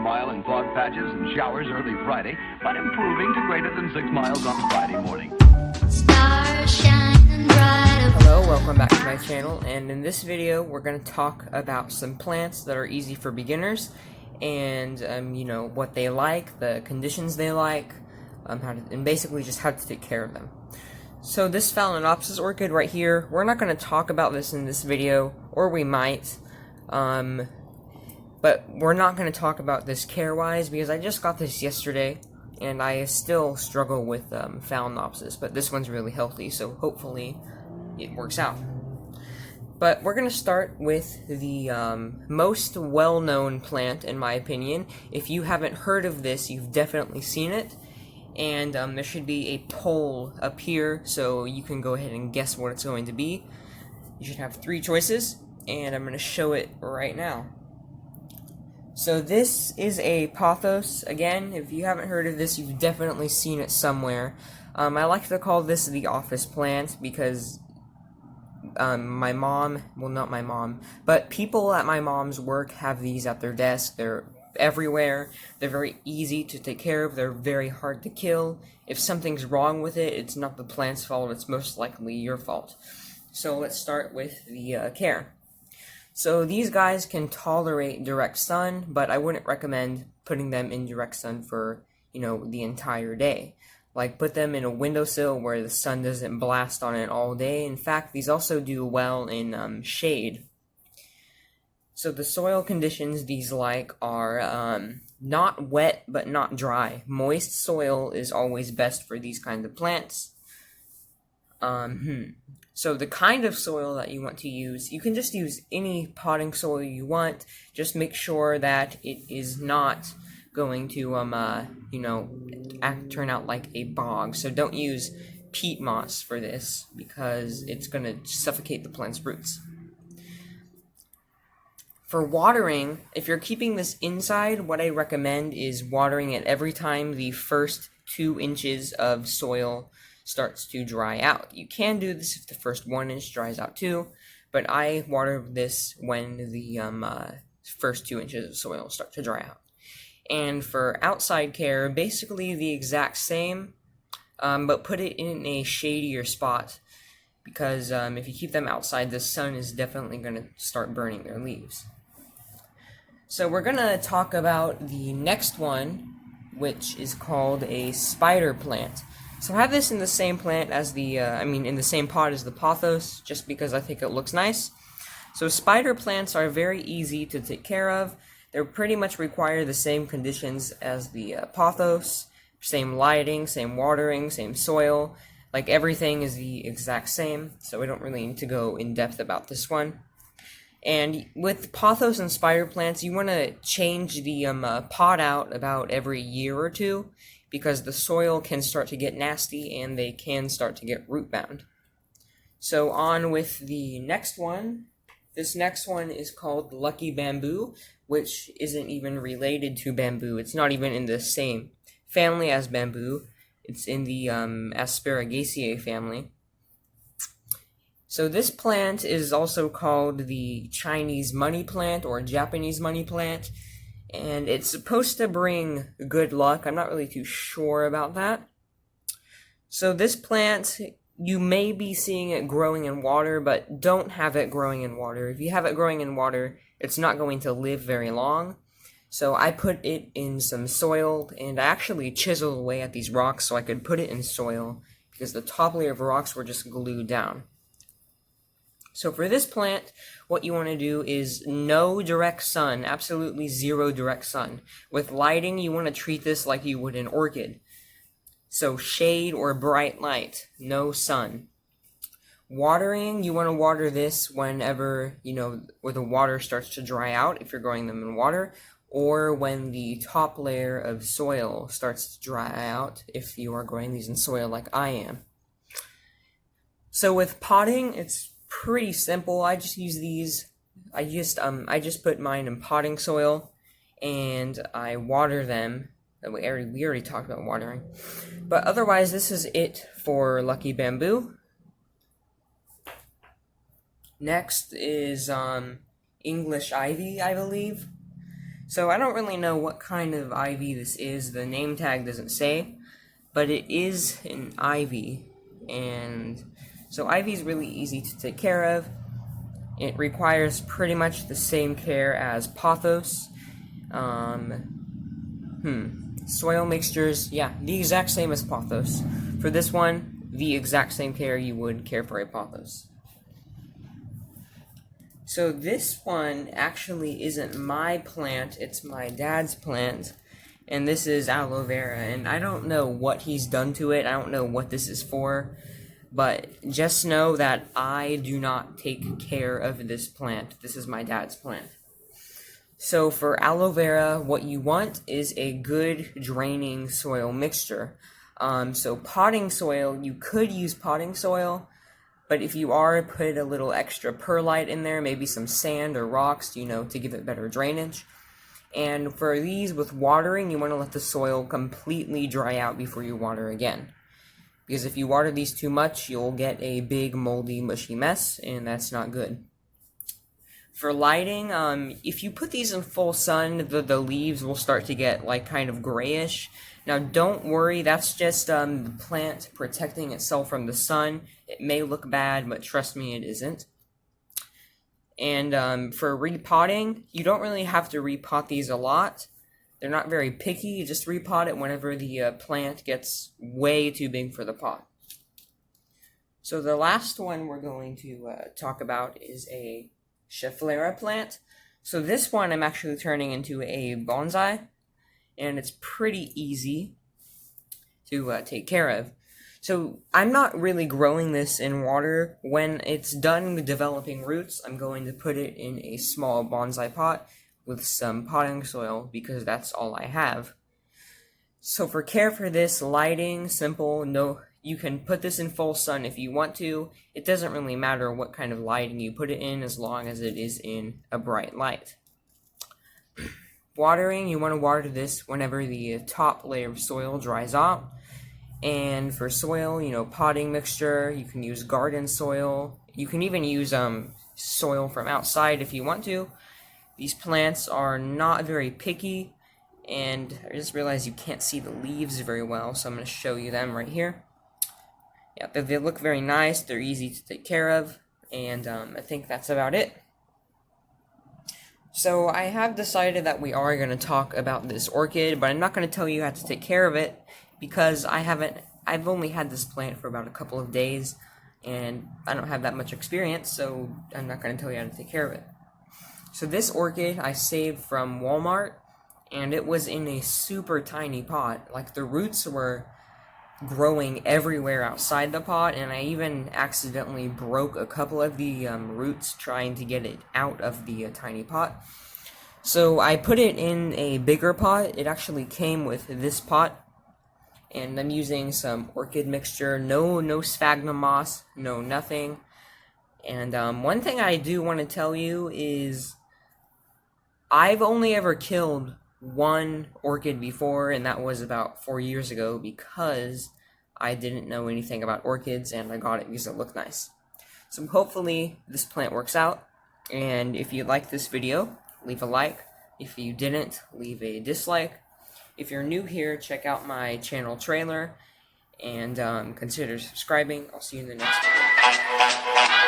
mile in fog patches and showers early Friday, but improving to greater than 6 miles on Friday morning. Hello, welcome back to my channel, and in this video we're going to talk about some plants that are easy for beginners, and you know, what they like, the conditions they like, and basically just how to take care of them. So this Phalaenopsis orchid right here, we're not going to talk about this in this video, or we might, but we're not going to talk about this care-wise because I just got this yesterday, and I still struggle with Phalaenopsis, but this one's really healthy, so hopefully it works out. But we're going to start with the most well-known plant, in my opinion. If you haven't heard of this, you've definitely seen it. And there should be a poll up here, so you can go ahead and guess what it's going to be. You should have 3 choices, and I'm going to show it right now. So this is a pothos. Again, if you haven't heard of this, you've definitely seen it somewhere. I like to call this the office plant because my mom, well, not my mom, but people at my mom's work have these at their desk. They're everywhere. They're very easy to take care of. They're very hard to kill. If something's wrong with it, it's not the plant's fault. It's most likely your fault. So let's start with the care. So these guys can tolerate direct sun, but I wouldn't recommend putting them in direct sun for, you know, the entire day. Like, put them in a windowsill where the sun doesn't blast on it all day. In fact, these also do well in shade. So the soil conditions these like are not wet but not dry. Moist soil is always best for these kinds of plants. So the kind of soil that you want to use, you can just use any potting soil you want. Just make sure that it is not going to, you know, turn out like a bog. So don't use peat moss for this because it's going to suffocate the plant's roots. For watering, if you're keeping this inside, what I recommend is watering it every time the first 2 inches of soil starts to dry out. You can do this if the first 1 inch dries out too, but I water this when the first 2 inches of soil start to dry out. And for outside care, basically the exact same, but put it in a shadier spot because if you keep them outside, the sun is definitely going to start burning their leaves. So we're going to talk about the next one, which is called a spider plant. So I have this in the same plant as the, in the same pot as the pothos, just because I think it looks nice. So spider plants are very easy to take care of. They pretty much require the same conditions as the pothos, same lighting, same watering, same soil. Like, everything is the exact same, so we don't really need to go in depth about this one. And with pothos and spider plants, you want to change the pot out about every year or 2, because the soil can start to get nasty and they can start to get root bound. So on with the next one. This next one is called Lucky Bamboo, which isn't even related to bamboo. It's not even in the same family as bamboo. It's in the Asparagaceae family. So this plant is also called the Chinese money plant or Japanese money plant, and it's supposed to bring good luck. I'm not really too sure about that. So this plant, you may be seeing it growing in water, but don't have it growing in water. If you have it growing in water, it's not going to live very long. So I put it in some soil, and I actually chiseled away at these rocks so I could put it in soil because the top layer of rocks were just glued down. So for this plant, what you want to do is no direct sun, absolutely 0 direct sun. With lighting, you want to treat this like you would an orchid. So shade or bright light, no sun. Watering, you want to water this whenever, you know, where the water starts to dry out, if you're growing them in water, or when the top layer of soil starts to dry out, if you are growing these in soil like I am. So with potting, it's pretty simple. I just use these. I just put mine in potting soil, and I water them. We already talked about watering, but otherwise, this is it for Lucky Bamboo. Next is English ivy, I believe. So I don't really know what kind of ivy this is. The name tag doesn't say, but it is an ivy. And so ivy is really easy to take care of. It requires pretty much the same care as pothos. Soil mixtures, yeah, the exact same as pothos. For this one, the exact same care you would care for a pothos. So this one actually isn't my plant, it's my dad's plant. And this is aloe vera, and I don't know what he's done to it, I don't know what this is for. But just know that I do not take care of this plant. This is my dad's plant. So for aloe vera, what you want is a good draining soil mixture. So potting soil, you could use potting soil, but if you are, put a little extra perlite in there, maybe some sand or rocks, to give it better drainage. And for these with watering, you want to let the soil completely dry out before you water again. Because if you water these too much, you'll get a big, moldy, mushy mess, and that's not good. For lighting, if you put these in full sun, the leaves will start to get, kind of grayish. Now, don't worry, that's just the plant protecting itself from the sun. It may look bad, but trust me, it isn't. And for repotting, you don't really have to repot these a lot. They're not very picky, you just repot it whenever the plant gets way too big for the pot. So the last one we're going to talk about is a Schefflera plant. So this one I'm actually turning into a bonsai, and it's pretty easy to take care of. So I'm not really growing this in water. When it's done developing roots, I'm going to put it in a small bonsai pot with some potting soil, because that's all I have. So for care for this, lighting, simple, you can put this in full sun if you want to. It doesn't really matter what kind of lighting you put it in, as long as it is in a bright light. Watering, you want to water this whenever the top layer of soil dries out. And for soil, potting mixture, you can use garden soil. You can even use soil from outside if you want to. These plants are not very picky, and I just realized you can't see the leaves very well, so I'm going to show you them right here. Yeah, they look very nice, they're easy to take care of, and I think that's about it. So I have decided that we are going to talk about this orchid, but I'm not going to tell you how to take care of it, because I've only had this plant for about a couple of days, and I don't have that much experience, so I'm not going to tell you how to take care of it. So this orchid I saved from Walmart, and it was in a super tiny pot. The roots were growing everywhere outside the pot, and I even accidentally broke a couple of the roots trying to get it out of the tiny pot. So I put it in a bigger pot. It actually came with this pot, and I'm using some orchid mixture. No sphagnum moss, no nothing. And one thing I do want to tell you is I've only ever killed one orchid before, and that was about 4 years ago, because I didn't know anything about orchids, and I got it because it looked nice. So hopefully this plant works out, and if you liked this video, leave a like. If you didn't, leave a dislike. If you're new here, check out my channel trailer, and consider subscribing. I'll see you in the next video.